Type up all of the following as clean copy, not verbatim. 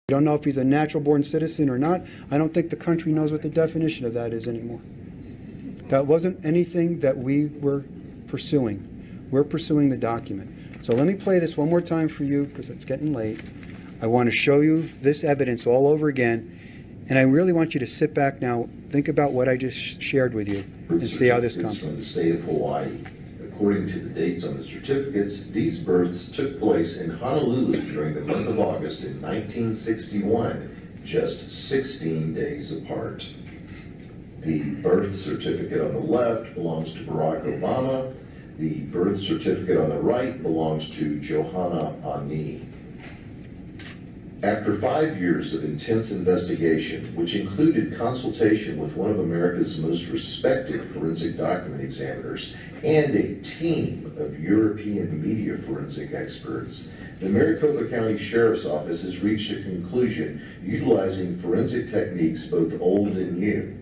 I don't know if he's a natural-born citizen or not. I don't think the country knows what the definition of that is anymore. That wasn't anything that we were pursuing. We're pursuing the document. So let me play this one more time for you because it's getting late. I want to show you this evidence all over again, and I really want you to sit back now, think about what I just shared with you, and see how this comes. From the state of Hawaii. According to the dates on the certificates, these births took place in Honolulu during the month of August in 1961, just 16 days apart. The birth certificate on the left belongs to Barack Obama. The birth certificate on the right belongs to Johanna Ani. After 5 years of intense investigation, which included consultation with one of America's most respected forensic document examiners and a team of European media forensic experts, the Maricopa County Sheriff's Office has reached a conclusion utilizing forensic techniques both old and new.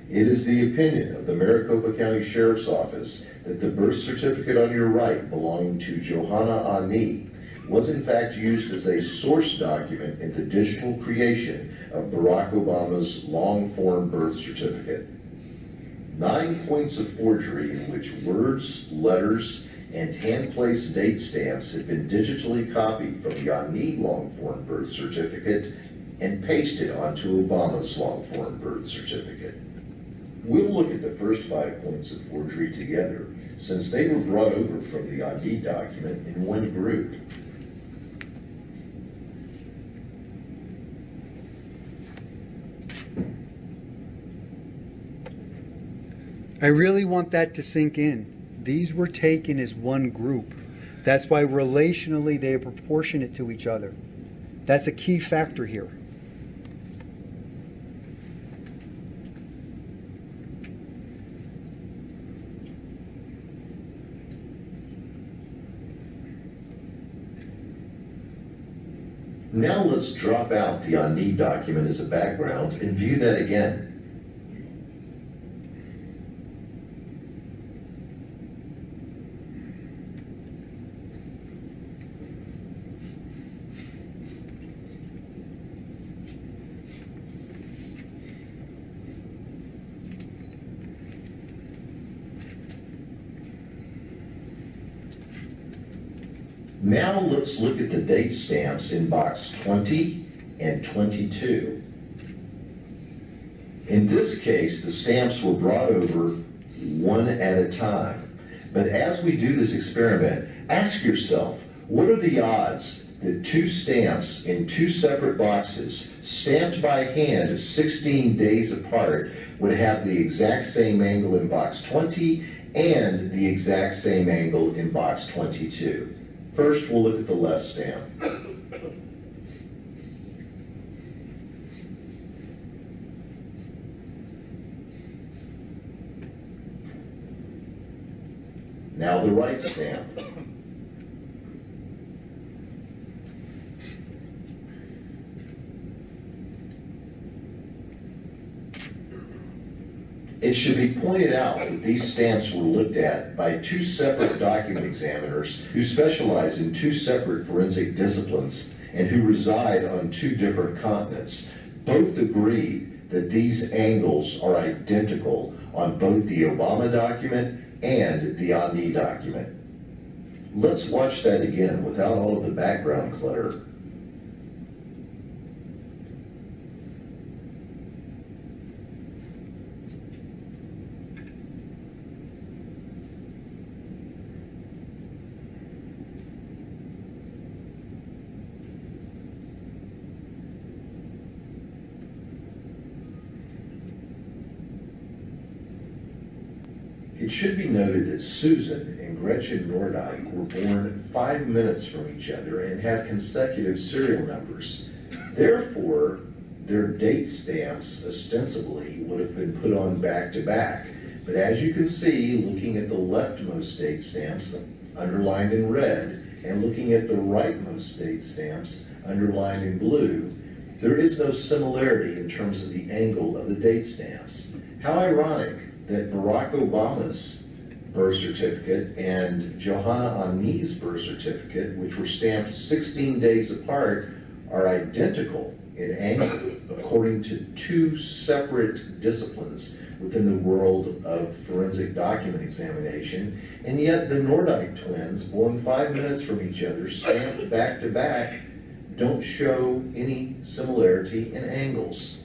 It is the opinion of the Maricopa County Sheriff's Office that the birth certificate on your right belonging to Johanna Ani was in fact used as a source document in the digital creation of Barack Obama's long-form birth certificate. 9 points of forgery in which words, letters, and hand-placed date stamps have been digitally copied from the Ani long-form birth certificate and pasted onto Obama's long-form birth certificate. We'll look at the first 5 points of forgery together, since they were brought over from the Ani document in one group. I really want that to sink in. These were taken as one group. That's why relationally they are proportionate to each other. That's a key factor here. Now let's drop out the Ani document as a background and view that again. Now let's look at the date stamps in box 20 and 22. In this case, the stamps were brought over one at a time. But as we do this experiment, ask yourself, what are the odds that 2 stamps in 2 separate boxes, stamped by hand 16 days apart, would have the exact same angle in box 20 and the exact same angle in box 22? First, we'll look at the left stamp. Now the right stamp. It should be pointed out that these stamps were looked at by 2 separate document examiners who specialize in 2 separate forensic disciplines and who reside on 2 different continents. Both agreed that these angles are identical on both the Obama document and the Ani document. Let's watch that again without all of the background clutter. It should be noted that Susan and Gretchen Nordyke were born 5 minutes from each other and have consecutive serial numbers. Therefore, their date stamps ostensibly would have been put on back to back. But as you can see, looking at the leftmost date stamps underlined in red and looking at the rightmost date stamps underlined in blue, there is no similarity in terms of the angle of the date stamps. How ironic that Barack Obama's birth certificate and Johanna Ani's birth certificate, which were stamped 16 days apart, are identical in angle according to two separate disciplines within the world of forensic document examination, and yet the Nordyke twins, born 5 minutes from each other, stamped back to back, don't show any similarity in angles.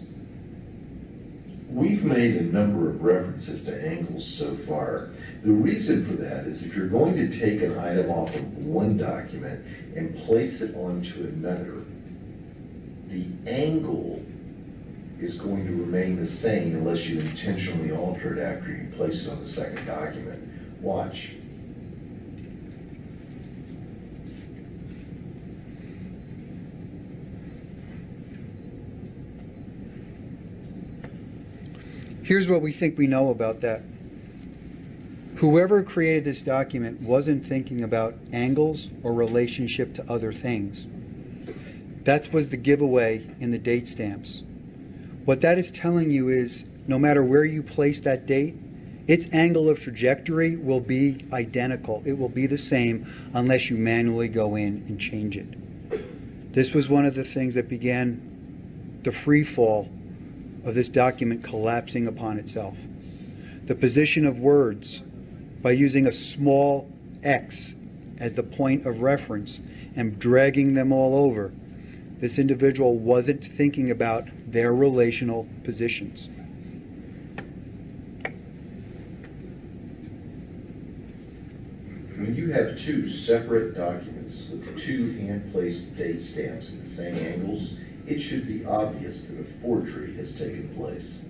We've made a number of references to angles so far. The reason for that is if you're going to take an item off of one document and place it onto another, the angle is going to remain the same unless you intentionally alter it after you place it on the second document. Watch. Here's what we think we know about that. Whoever created this document wasn't thinking about angles or relationship to other things. That was the giveaway in the date stamps. What that is telling you is no matter where you place that date, its angle of trajectory will be identical. It will be the same unless you manually go in and change it. This was one of the things that began the free fall of this document collapsing upon itself. The position of words, by using a small x as the point of reference and dragging them all over, this individual wasn't thinking about their relational positions. When you have two separate documents with two hand-placed date stamps at the same angles, it should be obvious that a forgery has taken place.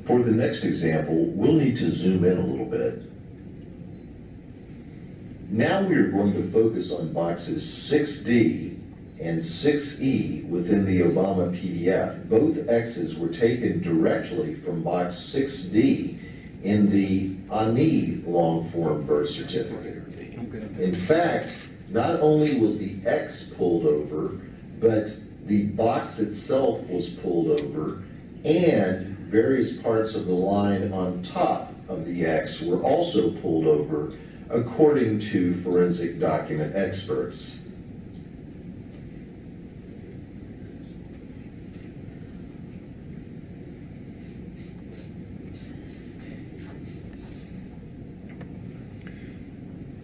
For the next example, we'll need to zoom in a little bit. Now we are going to focus on boxes 6D and 6E within the Obama PDF. Both X's were taken directly from box 6D in the Ani long-form birth certificate. In fact, not only was the X pulled over, but the box itself was pulled over, and various parts of the line on top of the X were also pulled over, according to forensic document experts.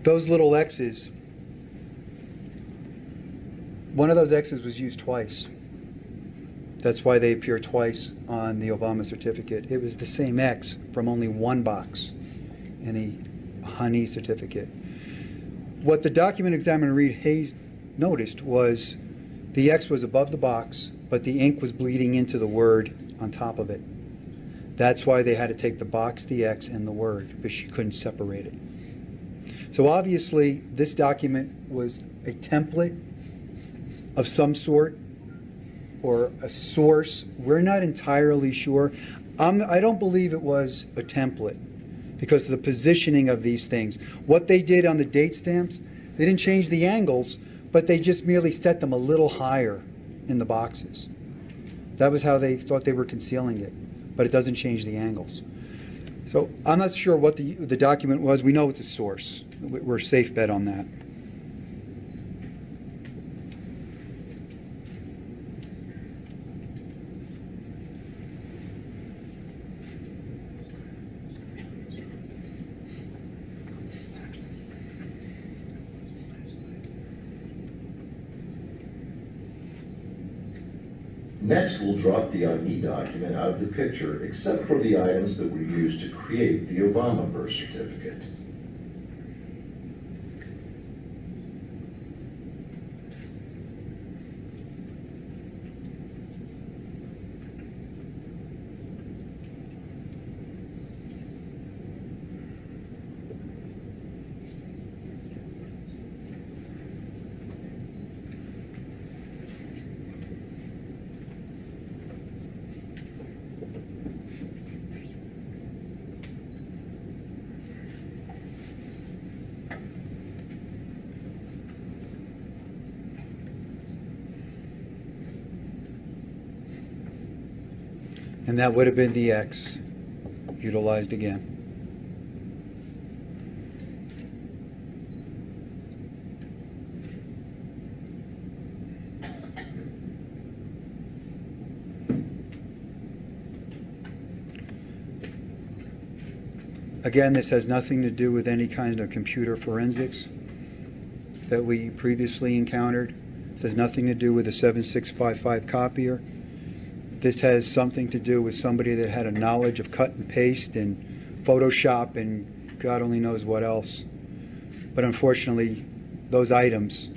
Those little X's, one of those X's was used twice. That's why they appear twice on the Obama certificate. It was the same X from only one box in the Honey certificate. What the document examiner Reed Hayes noticed was the X was above the box, but the ink was bleeding into the word on top of it. That's why they had to take the box, the X, and the word, because she couldn't separate it. So obviously, this document was a template of some sort or a source. We're not entirely sure. I don't believe it was a template because of the positioning of these things. What they did on the date stamps, they didn't change the angles, but they just merely set them a little higher in the boxes. That was how they thought they were concealing it, but it doesn't change the angles. So I'm not sure what the document was. We know it's a source. We're a safe bet on that. Next, we'll drop the ID document out of the picture, except for the items that were used to create the Obama birth certificate. And that would have been the X utilized again. Again, this has nothing to do with any kind of computer forensics that we previously encountered. This has nothing to do with a 7655 copier. This has something to do with somebody that had a knowledge of cut and paste and Photoshop and God only knows what else. But unfortunately, those items,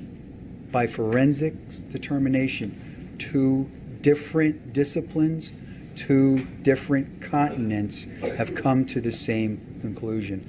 by forensics determination, 2 different disciplines, 2 different continents have come to the same conclusion.